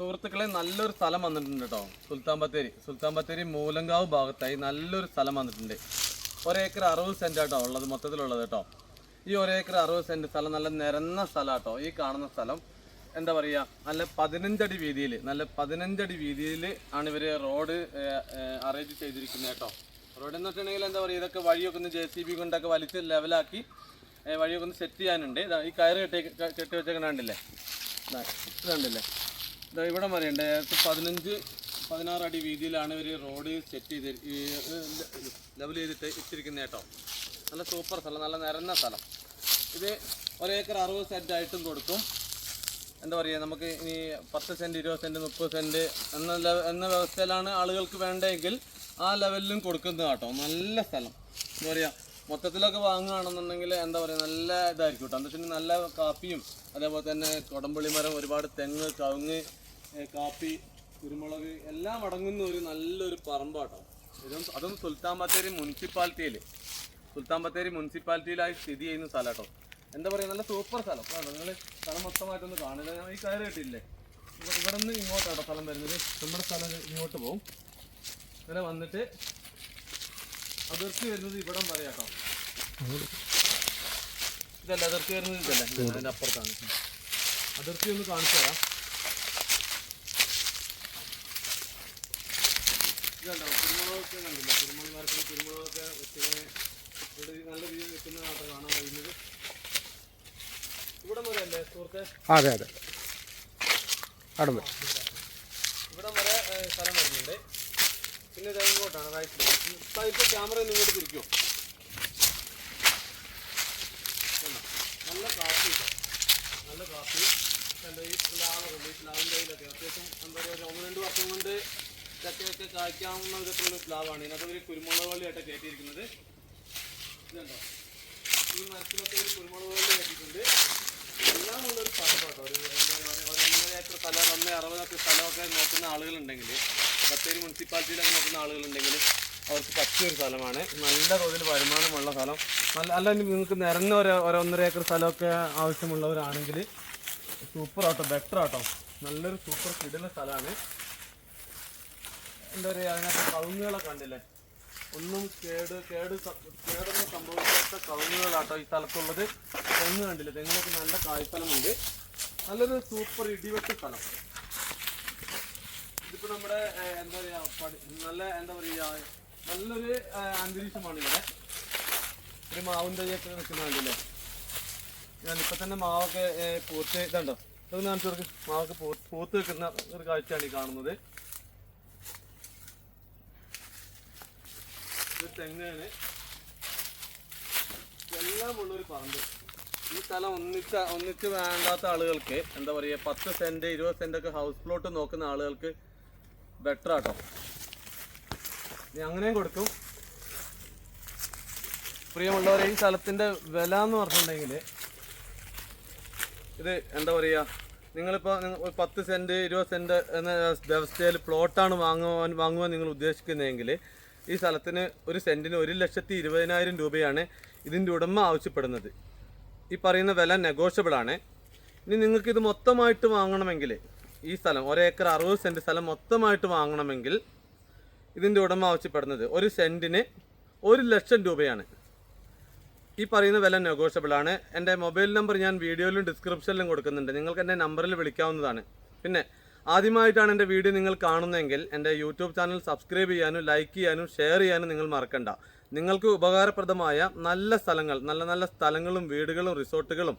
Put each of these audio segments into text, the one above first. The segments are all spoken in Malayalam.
സുഹൃത്തുക്കളെ നല്ലൊരു സ്ഥലം വന്നിട്ടുണ്ട് കേട്ടോ. സുൽത്താൻ ബത്തേരി മൂലങ്കാവ് ഭാഗത്തായി നല്ലൊരു സ്ഥലം വന്നിട്ടുണ്ട്. 1 ഏക്കർ 60 സെന്റ് ആട്ടോ ഉള്ളത്, മൊത്തത്തിലുള്ളത് കേട്ടോ. ഈ 1 ഏക്കർ 60 സെന്റ് സ്ഥലം നല്ല നിരന്ന സ്ഥലം കേട്ടോ. ഈ കാണുന്ന സ്ഥലം എന്താ പറയുക, നല്ല 15 അടി വീതിയിൽ, നല്ല 15 അടി വീതിയിൽ ആണ് ഇവർ റോഡ് അറേഞ്ച് ചെയ്തിരിക്കുന്നത് കേട്ടോ. റോഡ് എന്ന് വെച്ചിട്ടുണ്ടെങ്കിൽ എന്താ പറയുക, ഇതൊക്കെ വഴിയൊക്കെ ഒന്ന് JCB കൊണ്ടൊക്കെ വലിച്ച് ലെവലാക്കി വഴിയൊക്കെ ഒന്ന് സെറ്റ് ചെയ്യാനുണ്ട്. ഈ കയറ് കെട്ടി വെച്ചേക്കണ കണ്ടില്ലേ, ഇതുണ്ടല്ലേ, ഇവിടെ വരെയുണ്ട്. 15-16 അടി വീതിയിലാണ് ഇവർ റോഡ് സെറ്റ് ചെയ്ത് ലെവൽ ചെയ്തിട്ട് ഇട്ടിരിക്കുന്നത് കേട്ടോ. നല്ല സൂപ്പർ സ്ഥലം, നല്ല നിരന്ന സ്ഥലം. ഇത് 1 ഏക്കർ 60 സെന്റ് ആയിട്ടും കൊടുക്കും. എന്താ പറയുക, നമുക്ക് ഇനി 10 സെന്റ് 20 സെന്റ് 30 സെന്റ് എന്ന വ്യവസ്ഥയിലാണ് ആളുകൾക്ക് വേണ്ടെങ്കിൽ ആ ലെവലിലും കൊടുക്കുന്നത് കേട്ടോ. നല്ല സ്ഥലം എന്താ പറയുക, മൊത്തത്തിലൊക്കെ വാങ്ങുകയാണെന്നുണ്ടെങ്കിൽ എന്താ പറയുക, നല്ല ഇതായിരിക്കും കേട്ടോ. എന്താ വെച്ചിട്ടുണ്ടെങ്കിൽ നല്ല കാപ്പിയും അതേപോലെ തന്നെ കൊടംപുളി മരം, ഒരുപാട് തെങ്ങ്, കവുങ്ങ്, കാപ്പി, കുരുമുളക് എല്ലാം അടങ്ങുന്ന ഒരു നല്ലൊരു പറമ്പാട്ടോ. അതും സുൽത്താൻ ബത്തേരി മുനിസിപ്പാലിറ്റിയിലായി സ്ഥിതി ചെയ്യുന്ന സ്ഥലം കേട്ടോ. എന്താ പറയുക, നല്ല സൂപ്പർ സ്ഥലം. നിങ്ങൾ സ്ഥലം മൊത്തമായിട്ടൊന്ന് കാണില്ല. ഈ കയറ് കിട്ടിയില്ലേ, ഇവിടെ നിന്ന് ഇങ്ങോട്ടാട്ടോ സ്ഥലം വരുന്നത്. നമ്മുടെ സ്ഥലം ഇങ്ങോട്ട് പോകും. അങ്ങനെ വന്നിട്ട് അതിർത്തി വരുന്നത് ഇവിടം വരെ കേട്ടോ. ഇതല്ല അതിർത്തി വരുന്നത്, ഇതല്ലേ, അതിൻ്റെ അപ്പുറത്താണ്. അതിർത്തി ഒന്ന് കാണിച്ചു തരാം. ഇതുണ്ടോ, കുരുമുളകൊക്കെ കണ്ടില്ല, കുരുമുളക് മരത്തിൽ കുരുമുളകൊക്കെ വെച്ചിങ്ങനെ നല്ല രീതിയിൽ നിൽക്കുന്നതാട്ടോ കാണാൻ കഴിയുന്നത്. ഇവിടം വരെ അല്ലേ സുഹൃത്തെ? അതെ ഇവിടം വരെ സ്ഥലം വരുന്നുണ്ട്. പിന്നെ ഇത് ഇങ്ങോട്ടാണ് റൈറ്റ്. ഇപ്പോൾ ക്യാമറ ഇങ്ങോട്ട് തിരിക്കുമോ? നല്ല കാപ്പി, നല്ല കാപ്പി. എന്താ ഈ പ്ലാവുണ്ട്, ഈ പ്ലാവിൻ്റെ കയ്യിലൊക്കെ അത്യാവശ്യം എന്താ പറയുക, 1-2 വർഷം കൊണ്ട് ചക്കയൊക്കെ കായ്ക്കാവുന്ന വിധത്തിലുള്ള പ്ലാവാണ്. ഇതിനകത്ത് ഒരു കുരുമുളക് വള്ളിയായിട്ട് കയറ്റിയിരിക്കുന്നത്. ഇതുണ്ടോ, ഈ മരത്തിലൊക്കെ ഒരു കുരുമുളക് വള്ളി കയറ്റിയിട്ടുണ്ട്. എല്ലാം ഉള്ളൊരു സ്ഥലമാട്ടോ. ഒരു 1.5 ഏക്കർ സ്ഥലം, 1.60 സ്ഥലമൊക്കെ നോക്കുന്ന ആളുകളുണ്ടെങ്കിൽ, ബത്തേരി മുനിസിപ്പാലിറ്റിയിലൊക്കെ നോക്കുന്ന ആളുകളുണ്ടെങ്കിൽ അവർക്ക് പറ്റിയൊരു സ്ഥലമാണ്. നല്ല തോതിൽ വരുമാനമുള്ള സ്ഥലം. അല്ല നിങ്ങൾക്ക് നിരന്ന 1.5 ഏക്കർ സ്ഥലമൊക്കെ ആവശ്യമുള്ളവരാണെങ്കിൽ സൂപ്പർ ആട്ടോ, ബെറ്റർ ആട്ടോ. നല്ലൊരു സൂപ്പർ കിടുന്ന സ്ഥലമാണ്. എന്താ പറയുക, അതിനകത്ത് കവുങ്ങുകളൊക്കെ കണ്ടില്ലേ, ഒന്നും കേടൊന്നും സംഭവിക്കാത്ത കവുങ്ങുകളാട്ടോ ഈ സ്ഥലത്തുള്ളത്. തെങ്ങ് കണ്ടില്ലേ, തെങ്ങിനൊക്കെ നല്ല കായ്ഫലമുണ്ട്. നല്ലൊരു സൂപ്പർ ഇടിവെട്ട് സ്ഥലം. ഇതിപ്പോൾ നമ്മുടെ എന്താ പറയുക, നല്ലൊരു അന്തരീക്ഷമാണ് ഇവിടെ. ഒരു മാവിൻ തൈയൊക്കെ നിൽക്കുന്ന കണ്ടില്ലേ. ഇപ്പം തന്നെ മാവൊക്കെ പൂത്ത്, ഇതുണ്ടോ, ഇതൊന്ന് കാണിച്ചു കൊടുക്കും. മാവൊക്കെ പൂത്ത് നിൽക്കുന്ന ഒരു കാഴ്ചയാണ് ഈ കാണുന്നത്. തെങ്ങാണ്, എല്ലാം ഉള്ളൊരു പറമ്പ്. ഈ സ്ഥലം ഒന്നിച്ച് വേണ്ടാത്ത ആളുകൾക്ക്, എന്താ പറയുക, 10 സെന്റ് 20 സെന്റൊക്കെ ഹൗസ് പ്ലോട്ട് നോക്കുന്ന ആളുകൾക്ക് ബെറ്റർ ആട്ടോ. അങ്ങനെയും കൊടുക്കും. പ്രിയമുള്ളവരെ, ഈ സ്ഥലത്തിൻ്റെ വില എന്ന് പറഞ്ഞിട്ടുണ്ടെങ്കിൽ, ഇത് എന്താ പറയുക, നിങ്ങളിപ്പോൾ 10 സെന്റ് 20 സെന്റ് എന്ന വ്യവസ്ഥയിൽ പ്ലോട്ടാണ് വാങ്ങുവാൻ നിങ്ങൾ ഉദ്ദേശിക്കുന്നതെങ്കിൽ ഈ സ്ഥലത്തിന് ഒരു സെന്റിന് 1,20,000 രൂപയാണ് ഇതിൻ്റെ ഉടമ ആവശ്യപ്പെടുന്നത്. ഈ പറയുന്ന വില നെഗോഷ്യബിൾ ആണ്. ഇനി നിങ്ങൾക്കിത് മൊത്തമായിട്ട് വാങ്ങണമെങ്കിൽ, ഈ സ്ഥലം 1 ഏക്കർ 60 സെന്റ് സ്ഥലം മൊത്തമായിട്ട് വാങ്ങണമെങ്കിൽ ഇതിൻ്റെ ഉടമ ആവശ്യപ്പെടുന്നത് ഒരു സെന്റിന് 1,00,000 രൂപയാണ്. ഈ പറയുന്ന വില നെഗോഷ്യബിൾ ആണ്. എൻ്റെ മൊബൈൽ നമ്പർ ഞാൻ വീഡിയോയിലും ഡിസ്ക്രിപ്ഷനിലും കൊടുക്കുന്നുണ്ട്. നിങ്ങൾക്ക് എൻ്റെ നമ്പറിൽ വിളിക്കാവുന്നതാണ്. പിന്നെ ആദ്യമായിട്ടാണ് എൻ്റെ വീഡിയോ നിങ്ങൾ കാണുന്നതെങ്കിൽ എൻ്റെ യൂട്യൂബ് ചാനൽ സബ്സ്ക്രൈബ് ചെയ്യാനും ലൈക്ക് ചെയ്യാനും ഷെയർ ചെയ്യാനും നിങ്ങൾ മറക്കണ്ട. നിങ്ങൾക്ക് ഉപകാരപ്രദമായ നല്ല സ്ഥലങ്ങൾ, നല്ല സ്ഥലങ്ങളും വീടുകളും റിസോർട്ടുകളും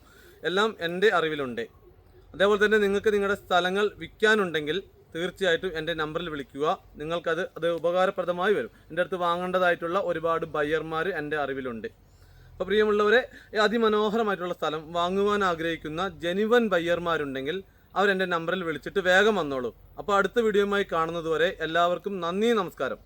എല്ലാം എൻ്റെ അറിവിലുണ്ട്. അതേപോലെ തന്നെ നിങ്ങൾക്ക് നിങ്ങളുടെ സ്ഥലങ്ങൾ വിൽക്കാനുണ്ടെങ്കിൽ തീർച്ചയായിട്ടും എൻ്റെ നമ്പറിൽ വിളിക്കുക. നിങ്ങൾക്കത് ഉപകാരപ്രദമായി വരും. എൻ്റെ അടുത്ത് വാങ്ങേണ്ടതായിട്ടുള്ള ഒരുപാട് ബയ്യർമാർ എൻ്റെ അറിവിലുണ്ട്. അപ്പോൾ പ്രിയമുള്ളവരെ, അതിമനോഹരമായിട്ടുള്ള സ്ഥലം വാങ്ങുവാൻ ആഗ്രഹിക്കുന്ന ജെനുവൻ ബയ്യർമാരുണ്ടെങ്കിൽ അവരെൻ്റെ നമ്പറിൽ വിളിച്ചിട്ട് വേഗം വന്നോളൂ. അപ്പോൾ അടുത്ത വീഡിയോയുമായി കാണുന്നതുവരെ എല്ലാവർക്കും നന്ദി, നമസ്കാരം.